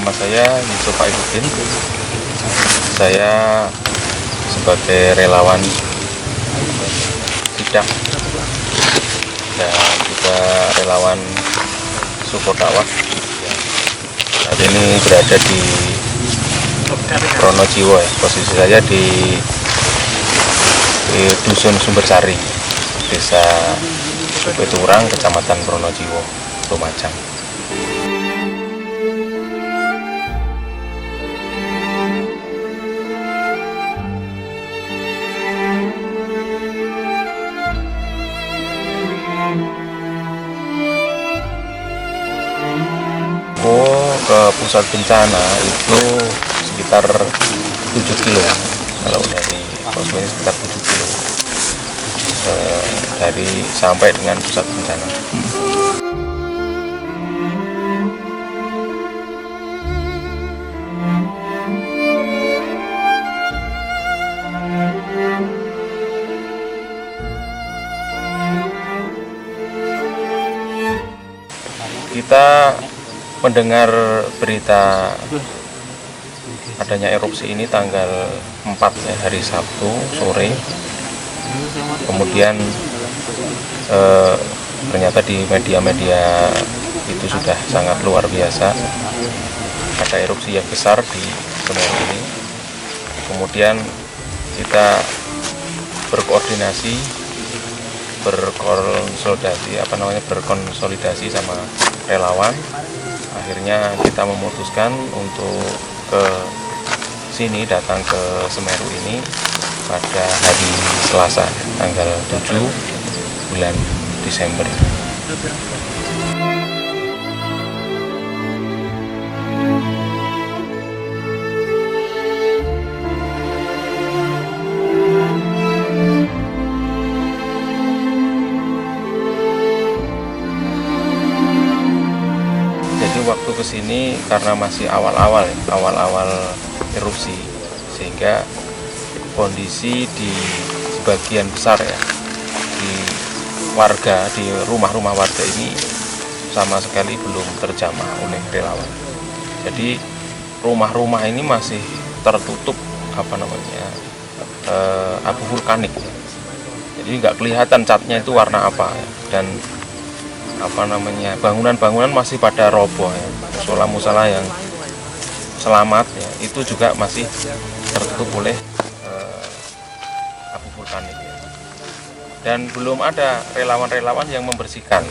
nama saya Yusuf Aibuddin. Saya sebagai relawan Sidak dan juga relawan support dakwah. Saat ini berada di Pronojiwo ya. Posisi saya di Dusun Sumbersari, Desa Supeturang, Kecamatan Pronojiwo, Lumajang. Ke pusat bencana itu sekitar 7 kilo, kalau dari posko ini sekitar 7 kilo dari sampai dengan pusat bencana. Kita mendengar berita adanya erupsi ini tanggal 4 ya, hari Sabtu sore. Kemudian ternyata di media-media itu sudah sangat luar biasa, ada erupsi yang besar di Semeru ini. Kemudian kita berkonsolidasi sama relawan. Akhirnya kita memutuskan untuk ke sini, datang ke Semeru ini pada hari Selasa tanggal 7 bulan Desember. Waktu kesini karena masih awal-awal erupsi, sehingga kondisi di sebagian besar ya di rumah-rumah warga ini sama sekali belum terjamah oleh relawan. Jadi rumah-rumah ini masih tertutup abu vulkanik. Jadi nggak kelihatan catnya itu warna apa ya. Dan bangunan-bangunan masih pada roboh ya. Musola-musola yang selamat ya, itu juga masih tertutup oleh abu vulkanik ya. Dan belum ada relawan-relawan yang membersihkan.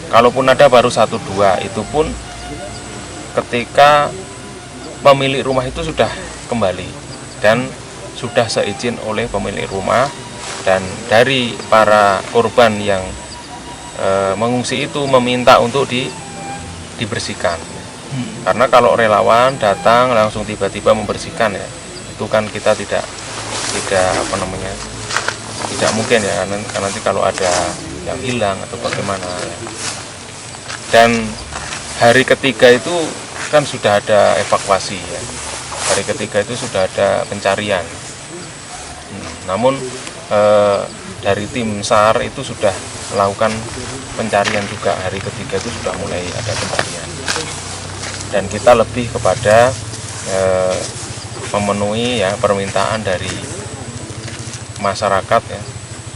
Kalaupun ada baru 1-2, itu pun ketika pemilik rumah itu sudah kembali dan sudah seizin oleh pemilik rumah, dan dari para korban yang mengungsi itu meminta untuk dibersihkan. Karena kalau relawan datang langsung tiba-tiba membersihkan ya, itu kan kita tidak mungkin ya, karena nanti kalau ada yang hilang atau bagaimana ya. Dan hari ketiga itu kan sudah ada evakuasi ya. Hari ketiga itu sudah ada pencarian. Namun dari tim SAR itu sudah melakukan pencarian juga. Hari ketiga itu sudah mulai ada pencarian, dan kita lebih kepada memenuhi ya permintaan dari masyarakat ya,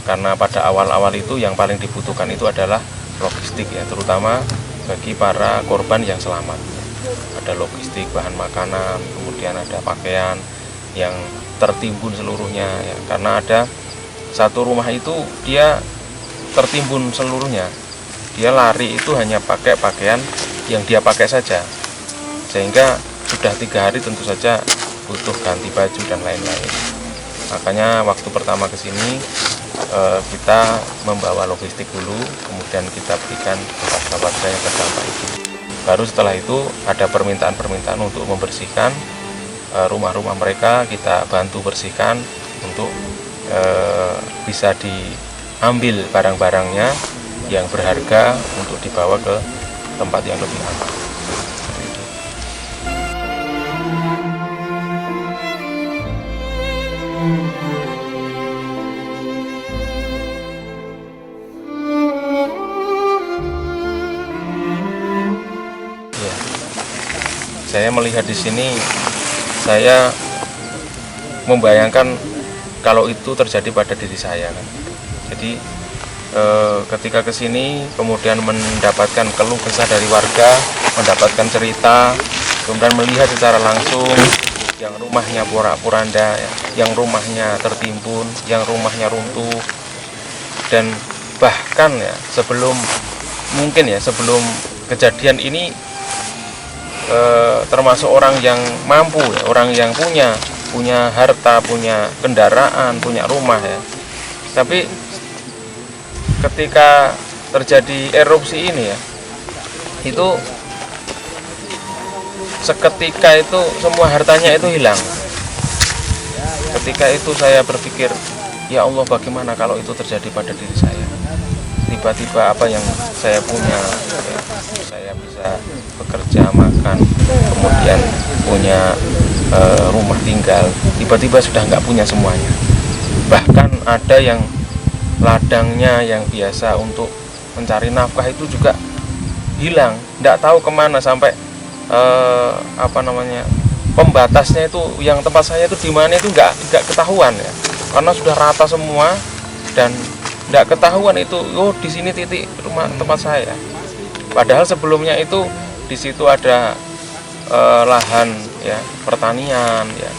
karena pada awal-awal itu yang paling dibutuhkan itu adalah logistik ya, terutama bagi para korban yang selamat. Ada logistik, bahan makanan, kemudian ada pakaian yang tertimbun seluruhnya ya, karena ada satu rumah itu dia tertimbun seluruhnya. Dia lari itu hanya pakai pakaian yang dia pakai saja, sehingga sudah 3 hari tentu saja butuh ganti baju dan lain-lain. Makanya waktu pertama ke sini kita membawa logistik dulu, kemudian kita berikan kepada warga yang terdampak itu. Baru setelah itu ada permintaan-permintaan untuk membersihkan rumah-rumah mereka, kita bantu bersihkan untuk bisa diambil barang-barangnya yang berharga untuk dibawa ke tempat yang lebih aman. Saya melihat di sini, saya membayangkan kalau itu terjadi pada diri saya kan. Jadi ketika ke sini kemudian mendapatkan keluh kesah dari warga, mendapatkan cerita, kemudian melihat secara langsung yang rumahnya porak-poranda, yang rumahnya tertimbun, yang rumahnya runtuh, dan bahkan ya sebelum kejadian ini termasuk orang yang mampu ya, orang yang punya harta, punya kendaraan, punya rumah ya. Tapi ketika terjadi erupsi ini ya, itu seketika itu semua hartanya itu hilang. Ketika itu saya berpikir, ya Allah, bagaimana kalau itu terjadi pada diri saya? Tiba-tiba apa yang saya punya, ya, saya bisa bekerja, makan, kemudian punya rumah tinggal, tiba-tiba sudah nggak punya semuanya. Bahkan ada yang ladangnya yang biasa untuk mencari nafkah itu juga hilang, nggak tahu kemana, sampai pembatasnya itu yang tempat saya itu di mana itu nggak ketahuan ya, karena sudah rata semua dan nggak ketahuan itu, oh di sini titik rumah tempat saya. Padahal sebelumnya itu di situ ada lahan ya, pertanian ya.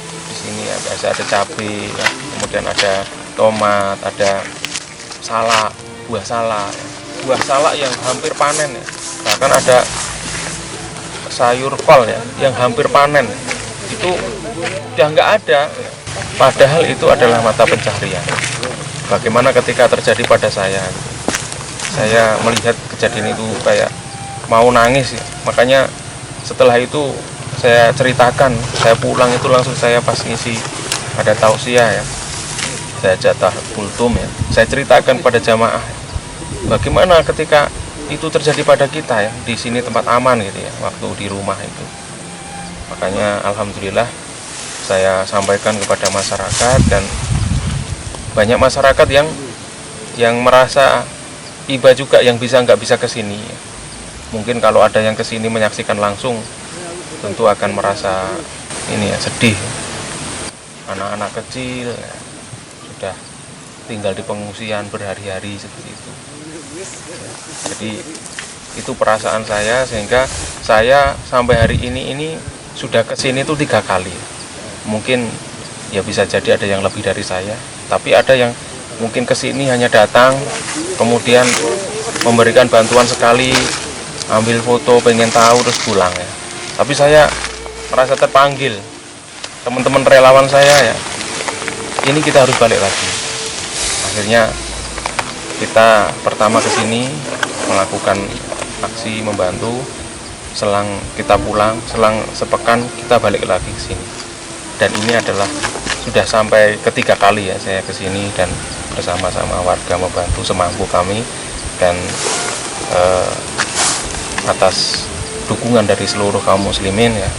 Di sini ya biasa ada cabai ya, kemudian ada tomat, ada salak, buah salak ya. Buah salak yang hampir panen ya. Bahkan ada sayur kol ya yang hampir panen, itu udah nggak ada ya. Padahal itu adalah mata pencaharian. Bagaimana ketika terjadi pada saya melihat kejadian itu kayak mau nangis ya. Makanya setelah itu saya ceritakan, saya pulang itu langsung saya pas ngisi ada tausiah ya, saya jatah kultum ya, saya ceritakan pada jamaah bagaimana ketika itu terjadi pada kita ya, di sini tempat aman gitu ya, waktu di rumah itu. Makanya alhamdulillah saya sampaikan kepada masyarakat, dan banyak masyarakat yang merasa iba juga, yang nggak bisa ke sini ya. Mungkin kalau ada yang ke sini menyaksikan langsung tentu akan merasa ini ya, sedih. Anak-anak kecil ya, sudah tinggal di pengungsian berhari-hari seperti itu. Jadi itu perasaan saya, sehingga saya sampai hari ini sudah kesini tuh 3 kali. Mungkin ya bisa jadi ada yang lebih dari saya, tapi ada yang mungkin kesini hanya datang, kemudian memberikan bantuan sekali, ambil foto, pengen tahu, terus pulang ya. Tapi saya merasa terpanggil, teman-teman relawan saya ya, ini kita harus balik lagi. Akhirnya kita pertama ke sini melakukan aksi membantu. Selang kita pulang, selang sepekan kita balik lagi ke sini. Dan ini adalah sudah sampai ketiga kali ya saya ke sini, dan bersama-sama warga membantu semampu kami, dan atas dukungan dari seluruh kaum muslimin ya,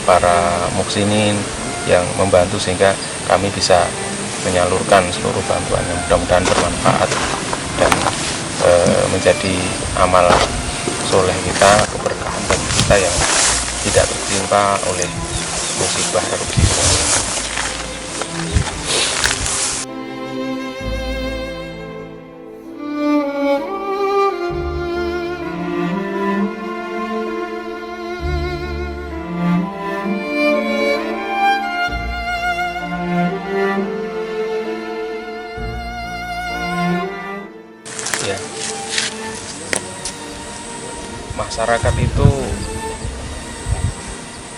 para muksinin yang membantu, sehingga kami bisa menyalurkan seluruh bantuan yang mudah-mudahan bermanfaat dan menjadi amal soleh kita, keberkahan bagi kita yang tidak tertimpa oleh musibah erupsi. Ya, masyarakat itu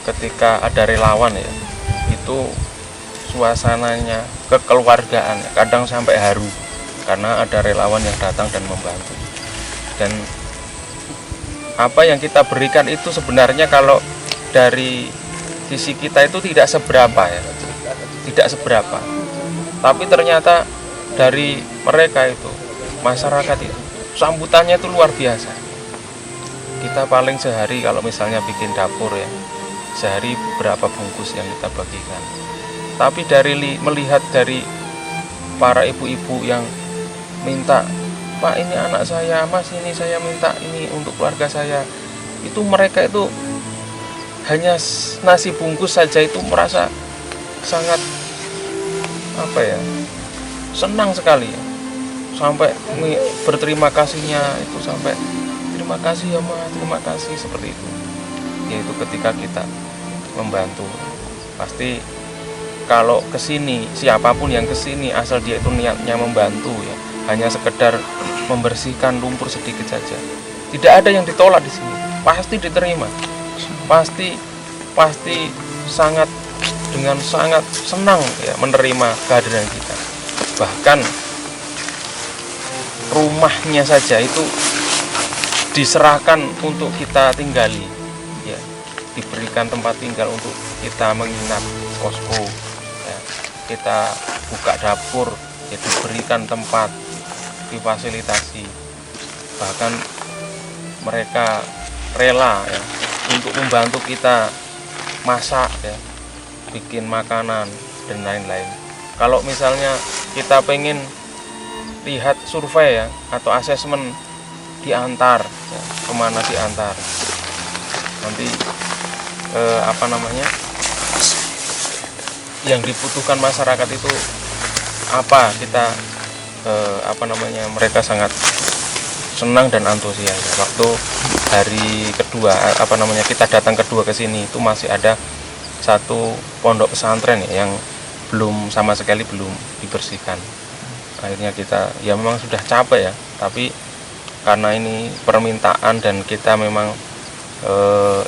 ketika ada relawan ya, itu suasananya, kekeluargaan kadang sampai haru karena ada relawan yang datang dan membantu. Dan apa yang kita berikan itu sebenarnya kalau dari sisi kita itu tidak seberapa ya, tidak seberapa, tapi ternyata dari mereka itu, masyarakat itu, sambutannya itu luar biasa. Kita paling sehari kalau misalnya bikin dapur ya, sehari berapa bungkus yang kita bagikan. Tapi melihat dari para ibu-ibu yang minta, Pak ini anak saya, Mas ini saya minta ini untuk keluarga saya, itu mereka itu hanya nasi bungkus saja itu merasa sangat senang sekali ya. Sampai berterima kasihnya itu sampai terima kasih ya Ma, terima kasih, seperti itu. Yaitu ketika kita membantu, pasti kalau kesini, siapapun yang kesini asal dia itu niatnya membantu ya, hanya sekedar membersihkan lumpur sedikit saja, tidak ada yang ditolak di sini, pasti diterima, pasti dengan sangat senang ya menerima kehadiran kita. Bahkan rumahnya saja itu diserahkan untuk kita tinggali ya, diberikan tempat tinggal untuk kita menginap, posko ya. Kita buka dapur ya, diberikan tempat, difasilitasi. Bahkan mereka rela ya untuk membantu kita masak ya, bikin makanan dan lain-lain. Kalau misalnya kita pengen lihat survei ya atau asesmen, diantar ya, kemana diantar, nanti yang dibutuhkan masyarakat itu apa, kita mereka sangat senang dan antusias. Waktu hari kedua kita datang kedua ke sini itu masih ada satu pondok pesantren ya, yang sama sekali belum dibersihkan. Akhirnya kita ya memang sudah capek ya, tapi karena ini permintaan dan kita memang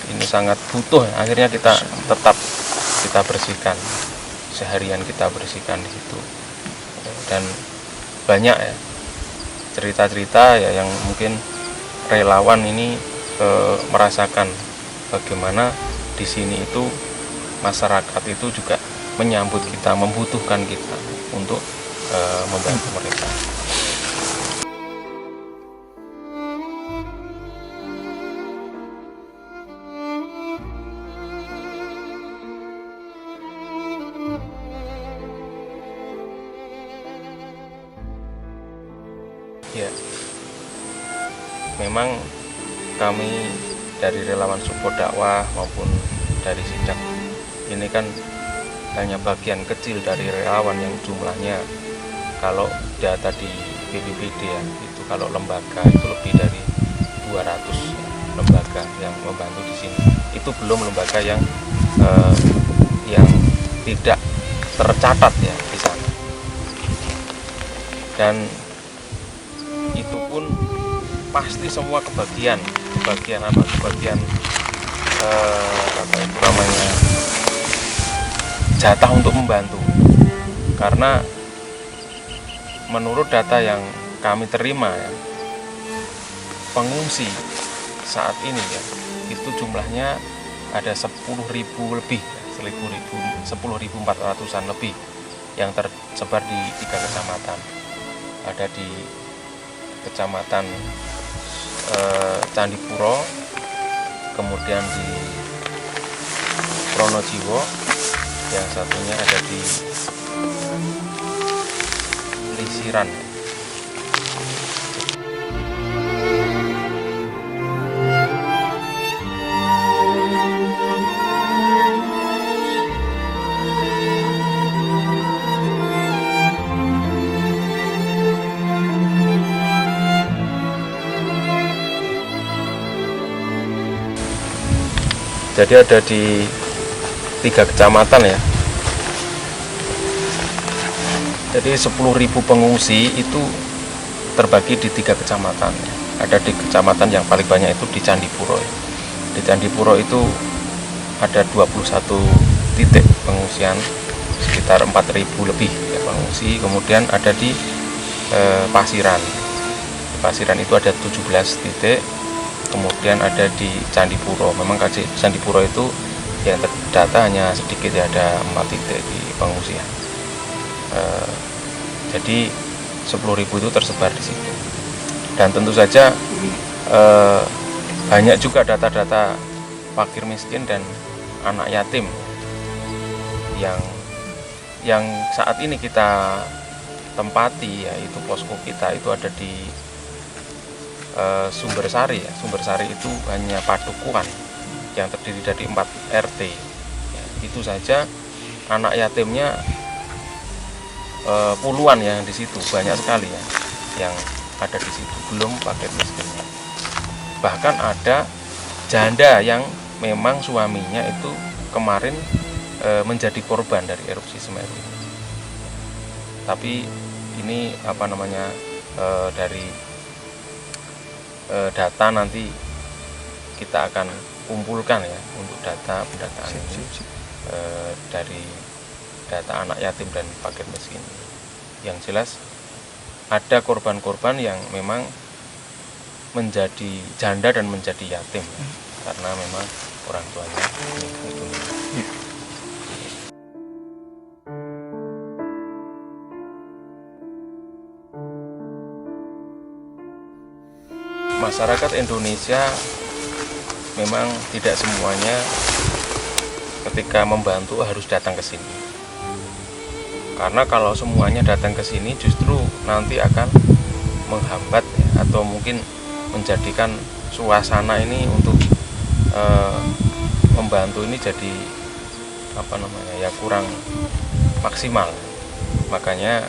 ini sangat butuh ya, akhirnya kita tetap kita bersihkan, seharian kita bersihkan di situ. Dan banyak ya cerita-cerita ya yang mungkin relawan ini merasakan bagaimana di sini itu masyarakat itu juga menyambut kita, membutuhkan kita untuk membantu mereka. Ya, memang kami dari relawan support dakwah maupun dari Sidak ini kan hanya bagian kecil dari relawan yang jumlahnya, kalau data di BPBD ya, itu kalau lembaga itu lebih dari 200 lembaga yang membantu di sini. Itu belum lembaga yang tidak tercatat ya di sana. Dan itu pun pasti semua kebagian jatah untuk membantu. Karena menurut data yang kami terima ya, pengungsi saat ini ya, itu jumlahnya ada 10.000 lebih, 10.400-an lebih yang tersebar di 3 kecamatan. Ada di Kecamatan Candipuro, kemudian di Pronojiwo, yang satunya ada di Lisiran. Jadi ada di 3 kecamatan ya. Jadi 10.000 pengungsi itu terbagi di 3 kecamatan. Ada di kecamatan yang paling banyak itu di Candipuro. Di Candipuro itu ada 21 titik pengungsian, sekitar 4.000 lebih ya, pengungsi. Kemudian ada di Pasiran. Di Pasiran itu ada 17 titik. Kemudian ada di Candipuro. Memang Candipuro itu yang terdata hanya sedikit ya, ada 4 titik di pengungsian. Jadi 10.000 itu tersebar di situ. Dan tentu saja banyak juga data-data fakir miskin dan anak yatim yang saat ini kita tempati, yaitu posko kita itu ada di Sumbersari ya. Sumbersari itu hanya padukuhan yang terdiri dari 4 RT. Ya, itu saja anak yatimnya puluhan yang di situ, banyak sekali ya yang ada di situ, belum paket miskinnya. Bahkan ada janda yang memang suaminya itu kemarin menjadi korban dari erupsi Semeru ini. Tapi ini dari data nanti kita akan kumpulkan ya untuk data pendataan ini dari data anak yatim dan paket miskin. Yang jelas ada korban-korban yang memang menjadi janda dan menjadi yatim karena memang orang tuanya meninggal dunia. Masyarakat Indonesia memang tidak semuanya ketika membantu harus datang ke sini. Karena kalau semuanya datang ke sini justru nanti akan menghambat ya, atau mungkin menjadikan suasana ini untuk membantu ini jadi kurang maksimal. Makanya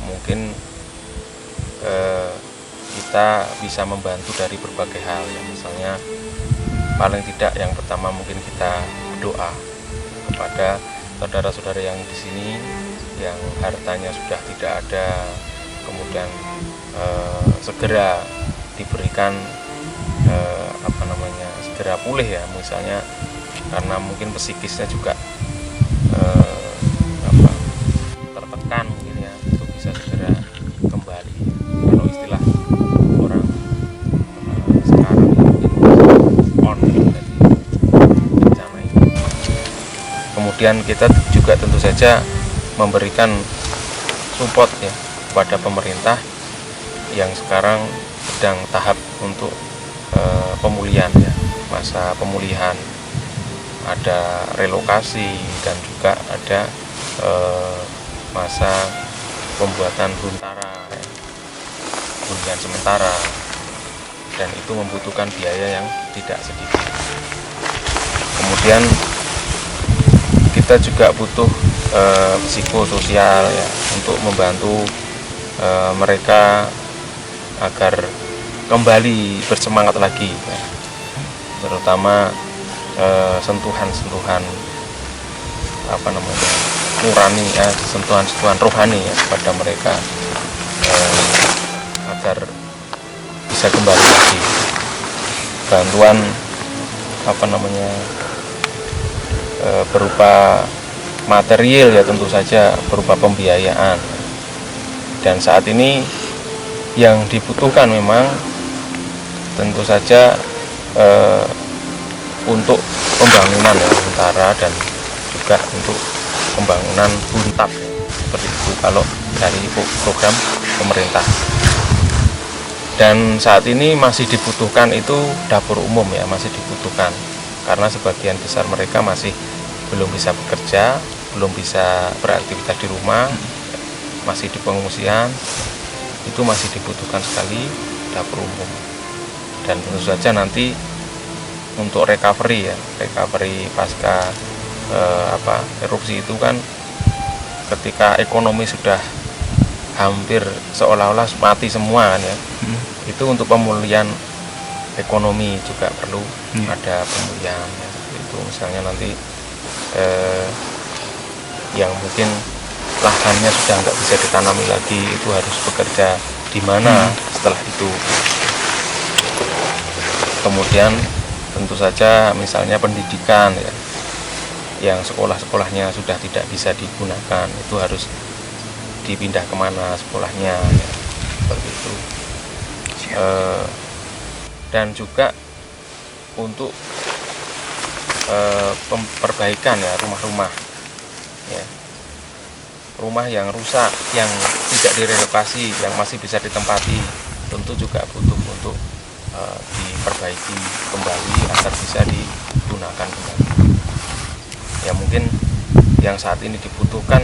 mungkin kita bisa membantu dari berbagai hal ya, misalnya paling tidak yang pertama mungkin kita berdoa kepada saudara-saudara yang di sini yang hartanya sudah tidak ada, kemudian segera diberikan segera pulih ya, misalnya karena mungkin psikisnya juga tertekan mungkin ya, untuk bisa segera kembali. Kalau istilah orang sekarang mungkin on dari bencana ini. Kemudian kita juga tentu saja memberikan support ya kepada pemerintah yang sekarang sedang tahap untuk pemulihan ya, masa pemulihan, ada relokasi dan juga ada masa pembuatan hunian sementara, dan itu membutuhkan biaya yang tidak sedikit. Kemudian kita juga butuh psikososial ya, untuk membantu mereka agar kembali bersemangat lagi ya. Terutama sentuhan-sentuhan nurani ya, sentuhan-sentuhan rohani ya kepada mereka agar bisa kembali lagi. Bantuan berupa material ya, tentu saja berupa pembiayaan. Dan saat ini yang dibutuhkan memang tentu saja untuk pembangunan ya, sementara, dan juga untuk pembangunan buntab seperti itu kalau dari program pemerintah. Dan saat ini masih dibutuhkan itu dapur umum ya, masih dibutuhkan karena sebagian besar mereka masih belum bisa bekerja, belum bisa beraktivitas di rumah, masih di pengungsian. Itu masih dibutuhkan sekali dapur umum. Dan tentu saja nanti untuk recovery pasca erupsi itu kan, ketika ekonomi sudah hampir seolah-olah mati semua kan ya, itu untuk pemulihan ekonomi juga perlu ada pemulihan ya, itu misalnya nanti yang mungkin lahannya sudah nggak bisa ditanami lagi, itu harus bekerja di mana setelah itu. Kemudian tentu saja misalnya pendidikan ya, yang sekolah-sekolahnya sudah tidak bisa digunakan, itu harus dipindah kemana sekolahnya ya, seperti itu. Dan juga untuk perbaikan ya rumah-rumah ya, rumah yang rusak, yang tidak direlokasi, yang masih bisa ditempati, tentu juga butuh untuk diperbaiki kembali agar bisa digunakan kembali. Ya mungkin yang saat ini dibutuhkan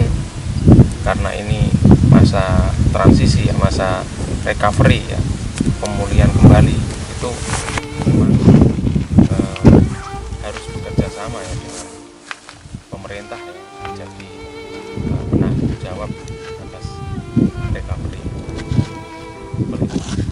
karena ini masa transisi ya, masa recovery ya, pemulihan kembali, itu memang bekerja sama ya dengan pemerintah ya, menjadi penanggung jawab atas recovery. Seperti itu.